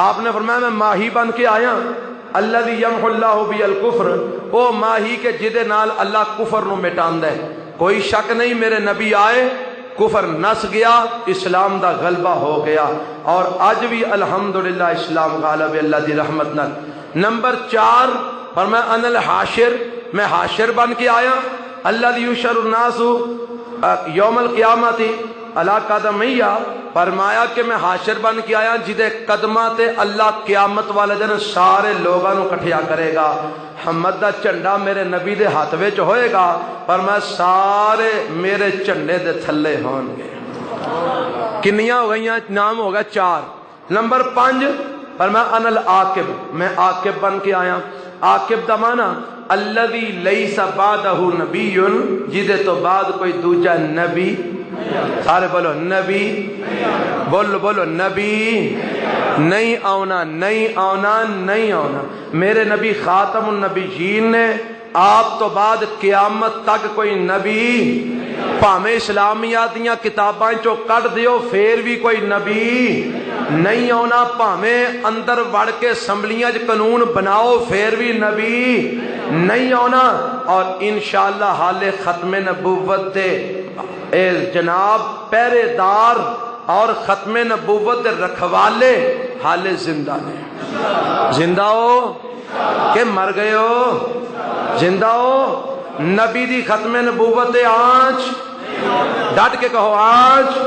آپ نے فرمایا میں ماہی بن کے آیا الذی یمحو اللہ بی الکفر، او ماہی کے جدے نال اللہ کفر نو مٹاندا ہے۔ کوئی شک نہیں میرے نبی آئے، کفر نس گیا، اسلام دا غلبہ ہو گیا، اور اج بھی الحمدللہ اسلام غالب اللہ دی رحمت نال۔ نمبر 4 فرمایا ان الحاشر، میں حاشر بن کے آیا، الذی یحشر الناس یوم القیامت علی قدمیہ، فرمایا کہ میں حاشر بن کے آیا جدے قدماں تے اللہ قیامت والے دن سارے لوگاں نو کٹھیا کرے گا۔ محمد دا جھنڈا میرے نبی دے ہاتھ وچ ہوئے گا، فرمایا سارے میرے جھنڈے دے تھلے ہون گے۔ کنیاں ہو گئیاں؟ نام ہو گیا 4۔ نمبر 5 فرمایا ان العاقب، میں عاقب بن کے آیا۔ عاقب دا معنی الذی لیس بعدہ نبی، جدے تو بعد کوئی دوجا نبی، سارے بولو نبی، بولو نبی نہیں آنا، نہیں آنا، نہیں آنا۔ میرے نبی خاتم النبیین نے، آپ تو بعد قیامت تک کوئی نبی، پاویں اسلامیات دیاں کتاباں چوں کٹ دیو پھر بھی کوئی نبی نہیں آنا، پاویں اندر وڑ کے اسمبلیاں چ قانون بناؤ پھر بھی نبی نہیں آنا۔ اور انشاءاللہ حال ختم نبوت دے اے جناب پہرے دار اور ختم نبوت دے رکھوالے حال زندہ نے۔ زندہ ہو کہ مر گئے ہو؟ زندہ ہو؟ نبی دی ختم نبوت دے آنچ ڈٹ کے کہو آنچ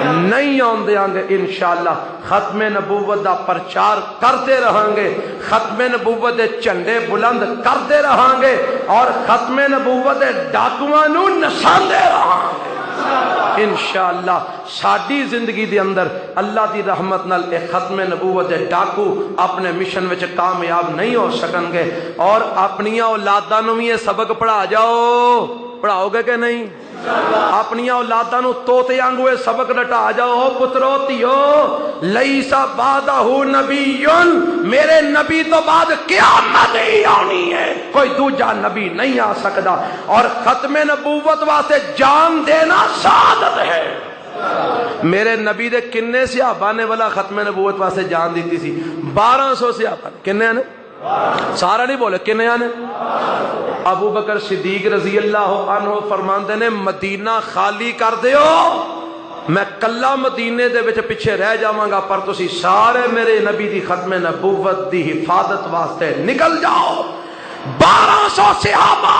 نہیں آن دیاں گے انشاءاللہ۔ ختم نبوت دا پرچار کرتے رہاں گے، ختم نبوت دے جھنڈے بلند کرتے رہاں گے، اور ختم نبوت دے ڈاکواں نو نساندے رہاں گے انشاءاللہ۔ ساڈی زندگی دے اندر اللہ دی رحمت نال اے ختم نبوت دے ڈاکو اپنے مشن وچ کامیاب نہیں ہو سکن گے۔ اور اپنی اولاداں نو بھی یہ سبق پڑھا جاؤ، پڑھاؤ گے کہ نہیں؟ اپنی اولاداں نو توتے وانگو یہ سبق رٹا جاؤ، پترو تیو لیسا بعدہ نبی، میرے نبی تو بعد قیامت ہی آنی ہے، کوئی دوجا نبی نہیں آ سکتا۔ اور ختم نبوت واسطے جان دینا سعادت ہے۔ میرے نبی دے کنے صحابہ نے والا ختم نبوت واسطے جان دیتی سی؟ 1200 صحابہ۔ کنے نے؟ سارا نہیں بولے، کنے نے؟ ابو بکر صدیق رضی اللہ عنہ فرماندے نے مدینہ خالی کر دیو، میں کلا مدینے دے وچ پیچھے رہ جاواں گا، پر تسی سارے میرے نبی دی ختم نبوت دی حفاظت واسطے نکل جاؤ۔ 1200 صحابہ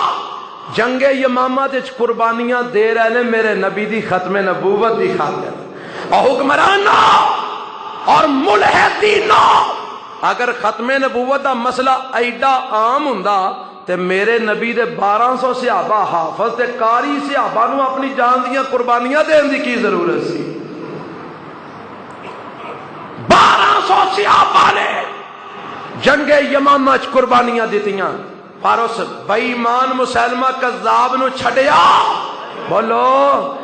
جنگ یمامہ دے قربانیاں دے رہے نے میرے نبی دی ختم نبوت دی خاطر۔ اور حکمرانہ اور ملحدینہ، اگر ختم نبوت دا مسئلہ ایڈا عام ہوندا تے میرے نبی دے 1200 صحابہ حافظ تے قاری صحابہ نو اپنی جان دیاں قربانیاں دین دی کی ضرورت سی؟ 1200 صحابہ نے جنگ یمامہ چ قربانیاں دیتیاں، پر اس بے ایمان مسلمہ کذاب نو چھڈیا۔ بولو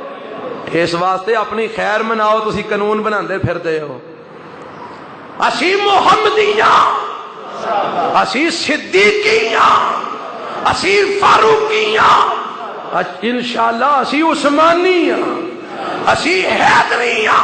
اس واسطے اپنی خیر مناؤ، تسی قانون بناندے پھردے ہو۔ اسی محمدیاں، اسی صدیقیاں، اسی فاروقیاں، انشاءاللہ اسی عثمانیاں، اسی حیدریاں،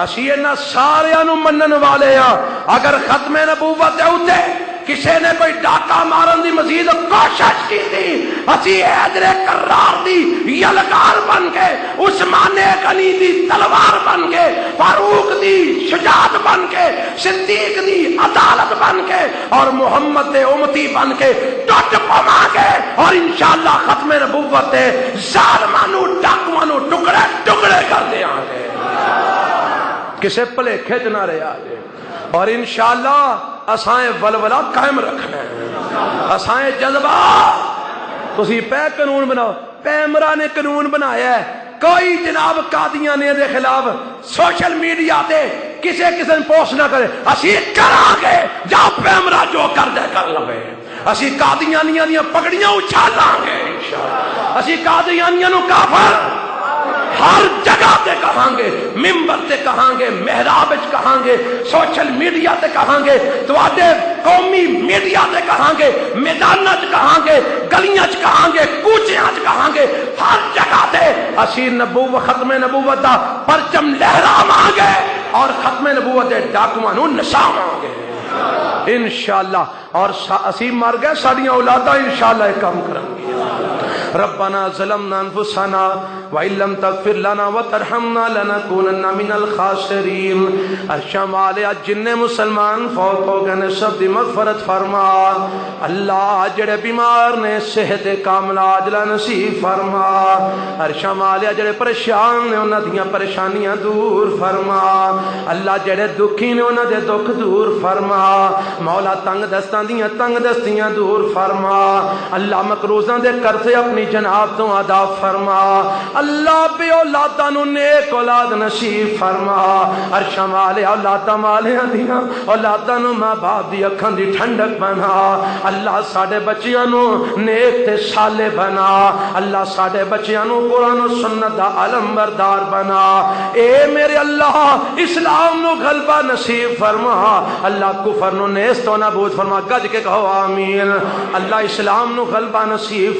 اسی انہاں ساریاں نو منن والے ہاں۔ اگر ختم نبوت دے اوتے کسی نے کوئی ڈاکہ مارن دی مزید کوشش کی تھی، اسی حیدر کرار دی یلغار بن کے، عثمان غنی دی تلوار بن کے، فاروق دی شجاعت بن کے، صدیق دی عدالت بن کے، اور محمد دے امتی بن کے ٹوٹ پواں گے، اور انشاءاللہ ختم نبوت دے ظالماں نو ڈاکواں نو ٹکڑے ٹکڑے کر دیاں گے، کسے بھلیکھے چ نہ رہا جے۔ اور انشاءاللہ اسائیں ولولہ قائم رکھنا ہے، اسائیں جذبہ۔ تسی پہ قانون بناؤ، پیمرا نے قانون بنایا ہے، کوئی جناب قادیانی دے خلاف سوشل میڈیا تے کسے کسے پوسٹ نہ کرے، اسی کرا گے جا پیمرا جو کر دے کر لوے۔ اسی قادیانیاں دیاں پگڑیاں اچھالاں گے انشاءاللہ، اسی قادیانیاں نو کافر ہر جگہ تے کہاں گے، ممبر تے کہاں گے، محراب وچ کہاں گے، سوشل میڈیا تے کہاں گے، تواڈے قومی میڈیا تے کہاں گے، میداناں وچ کہاں گے، گلیاں وچ کہاں گے، کوچیاں وچ کہاں گے، ہر جگہ تے اسی نبوت ختم نبوت دا پرچم لہراواں گے، اور ختم نبوت دے ڈاکواں نوں نساواں گے انشاءاللہ، اور اسی مر گئے ساڈیاں اولاداں انشاءاللہ یہ کام کرن گے۔ ربنا ظلمنا انفسنا وان لم تغفر لنا وترحمنا لنكونن من الخاسرین۔ ارشمالیا جن مسلمان فوت ہو گئے سب دی مغفرت فرما اللہ، جڑے بیمار نے صحت کاملہ عاجلہ نصیب فرما۔ ارشمالیا جڑے پریشان نے انہاں دیاں پریشانیاں دور فرما اللہ، جڑے دکھی نے انہاں دے دکھ دور فرما مولا، تنگ دستاں دیاں تنگ دستیاں دور فرما اللہ، مقروضاں دے قرضے اپنی جناب تو ادا فرما اللہ، بے اولاداں نوں نیک اولاد نصیب فرما۔ عرشاں والے اولاداں والیاں دیاں اولاداں نوں ماں باپ دی اکھاں دی ٹھنڈک بنا اللہ، ساڈے بچیاں نوں نیک تے صالح بنا اللہ، ساڈے بچیاں نوں قرآن و سنت دا علم بردار بنا۔ اے میرے اللہ اسلام نو غلبہ نصیب فرما اللہ، کفر نو نیست و نابود فرما۔ گج کے کہو آمین۔ اللہ اسلام نو غلبہ نصیب